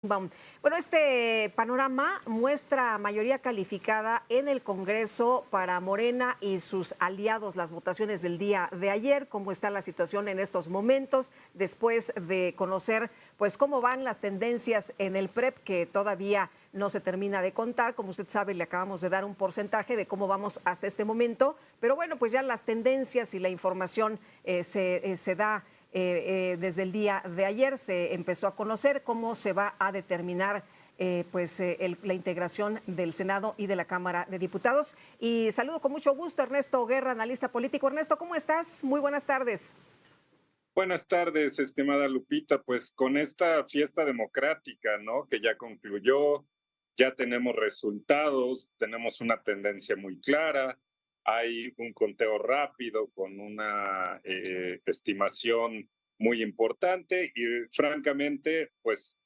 Bueno, este panorama muestra mayoría calificada en el Congreso para Morena y sus aliados. Las votaciones del día de ayer, cómo está la situación en estos momentos, después de conocer pues cómo van las tendencias en el PREP, que todavía no se termina de contar. Como usted sabe, le acabamos de dar un porcentaje de cómo vamos hasta este momento, pero bueno, pues ya las tendencias y la información se da. Desde el día de ayer se empezó a conocer cómo se va a determinar la integración del Senado y de la Cámara de Diputados. Y saludo con mucho gusto a Ernesto Guerra, analista político. Ernesto, ¿cómo estás? Muy buenas tardes. Buenas tardes, estimada Lupita. Pues con esta fiesta democrática, ¿no? Que ya concluyó, ya tenemos resultados, tenemos una tendencia muy clara, hay un conteo rápido con una estimación muy importante y francamente, pues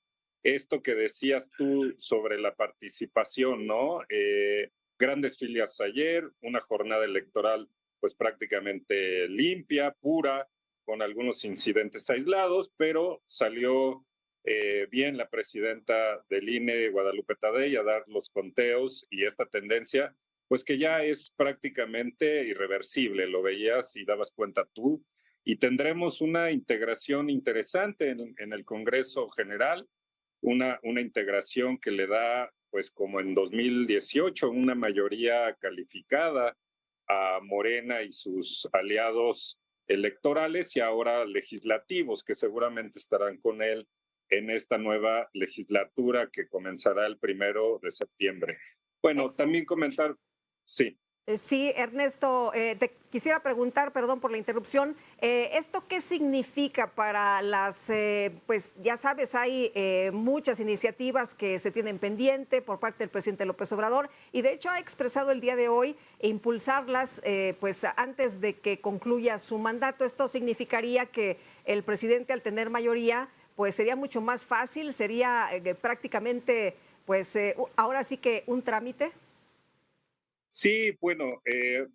esto que decías tú sobre la participación, ¿no? Grandes filias ayer, una jornada electoral pues prácticamente limpia, pura, con algunos incidentes aislados, pero salió bien la presidenta del INE, Guadalupe Tadei, a dar los conteos y esta tendencia, pues que ya es prácticamente irreversible, lo veías y dabas cuenta tú, y tendremos una integración interesante en el Congreso General, una integración que le da, pues como en 2018, una mayoría calificada a Morena y sus aliados electorales y ahora legislativos, que seguramente estarán con él en esta nueva legislatura que comenzará el 1 de septiembre. Eh, Bueno, también comentar, sí. Sí, Ernesto, te quisiera preguntar, perdón por la interrupción, ¿esto qué significa para pues ya sabes, hay muchas iniciativas que se tienen pendiente por parte del presidente López Obrador y de hecho ha expresado el día de hoy impulsarlas pues antes de que concluya su mandato? Esto significaría que el presidente, al tener mayoría, pues sería mucho más fácil, sería prácticamente pues ahora sí que un trámite. Sí, bueno,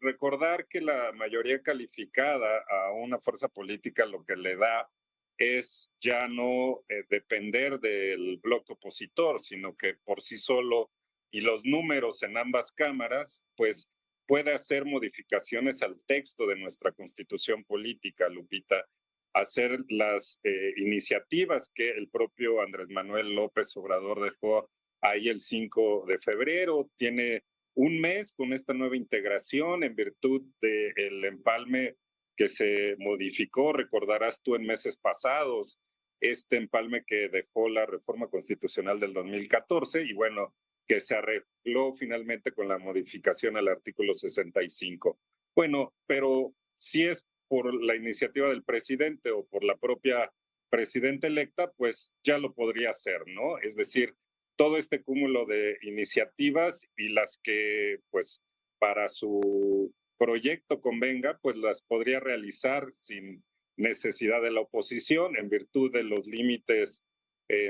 recordar que la mayoría calificada a una fuerza política lo que le da es ya no depender del bloque opositor, sino que por sí solo y los números en ambas cámaras, pues puede hacer modificaciones al texto de nuestra constitución política, Lupita, hacer las iniciativas que el propio Andrés Manuel López Obrador dejó ahí el 5 de febrero, tiene un mes con esta nueva integración en virtud del empalme que se modificó, recordarás tú en meses pasados, este empalme que dejó la reforma constitucional del 2014 y bueno, que se arregló finalmente con la modificación al artículo 65. Bueno, pero si es por la iniciativa del presidente o por la propia presidenta electa, pues ya lo podría hacer, ¿no? Es decir, todo este cúmulo de iniciativas y las que pues para su proyecto convenga, pues las podría realizar sin necesidad de la oposición en virtud de los límites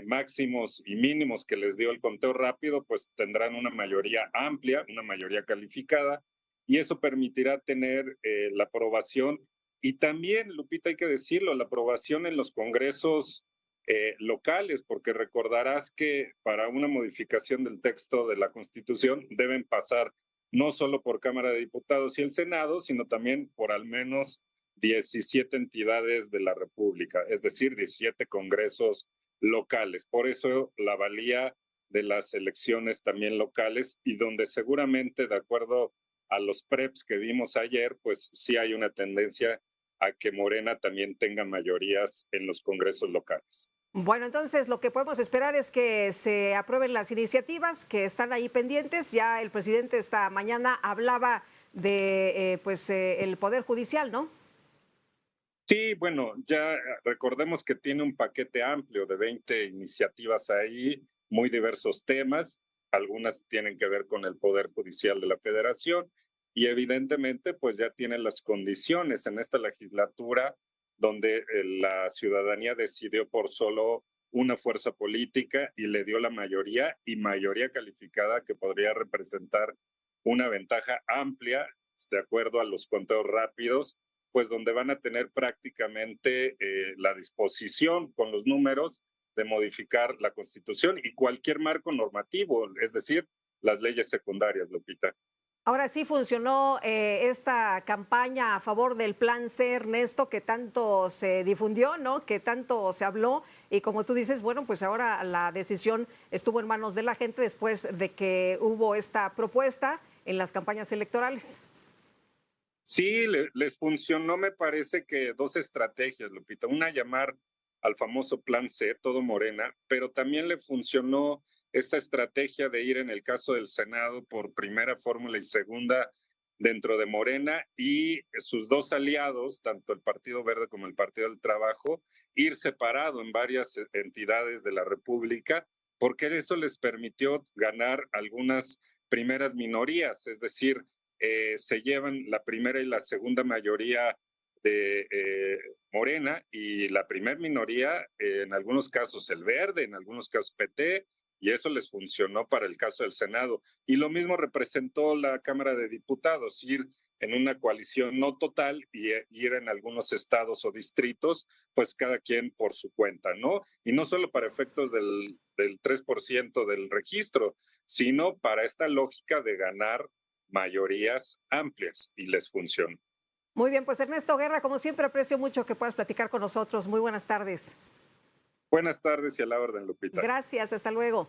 máximos y mínimos que les dio el conteo rápido, pues tendrán una mayoría amplia, una mayoría calificada, y eso permitirá tener la aprobación y también, Lupita, hay que decirlo, la aprobación en los congresos locales, porque recordarás que para una modificación del texto de la Constitución deben pasar no solo por Cámara de Diputados y el Senado, sino también por al menos 17 entidades de la República, es decir, 17 congresos locales. Por eso la valía de las elecciones también locales y donde seguramente, de acuerdo a los preps que vimos ayer, pues sí hay una tendencia a que Morena también tenga mayorías en los congresos locales. Bueno, entonces lo que podemos esperar es que se aprueben las iniciativas que están ahí pendientes. Ya el presidente esta mañana hablaba de el Poder Judicial, ¿no? Sí, bueno, ya recordemos que tiene un paquete amplio de 20 iniciativas ahí, muy diversos temas, algunas tienen que ver con el Poder Judicial de la Federación y evidentemente pues ya tiene las condiciones en esta legislatura donde la ciudadanía decidió por solo una fuerza política y le dio la mayoría y mayoría calificada que podría representar una ventaja amplia de acuerdo a los conteos rápidos pues donde van a tener prácticamente la disposición con los números de modificar la Constitución y cualquier marco normativo, es decir, las leyes secundarias, Lupita. Ahora sí funcionó esta campaña a favor del Plan C, Ernesto, que tanto se difundió, ¿no? Que tanto se habló. Y como tú dices, bueno, pues ahora la decisión estuvo en manos de la gente después de que hubo esta propuesta en las campañas electorales. Sí, les funcionó, me parece que dos estrategias, Lupita. Una, llamar al famoso Plan C, todo Morena, pero también le funcionó esta estrategia de ir en el caso del Senado por primera fórmula y segunda dentro de Morena y sus dos aliados, tanto el Partido Verde como el Partido del Trabajo, ir separado en varias entidades de la República, porque eso les permitió ganar algunas primeras minorías, es decir, se llevan la primera y la segunda mayoría de Morena y la primera minoría, en algunos casos el Verde, en algunos casos PT, y eso les funcionó para el caso del Senado. Y lo mismo representó la Cámara de Diputados, ir en una coalición no total y ir en algunos estados o distritos, pues cada quien por su cuenta, ¿no? Y no solo para efectos del 3% del registro, sino para esta lógica de ganar mayorías amplias y les funciona. Muy bien, pues Ernesto Guerra, como siempre, aprecio mucho que puedas platicar con nosotros. Muy buenas tardes. Buenas tardes y a la orden, Lupita. Gracias, hasta luego.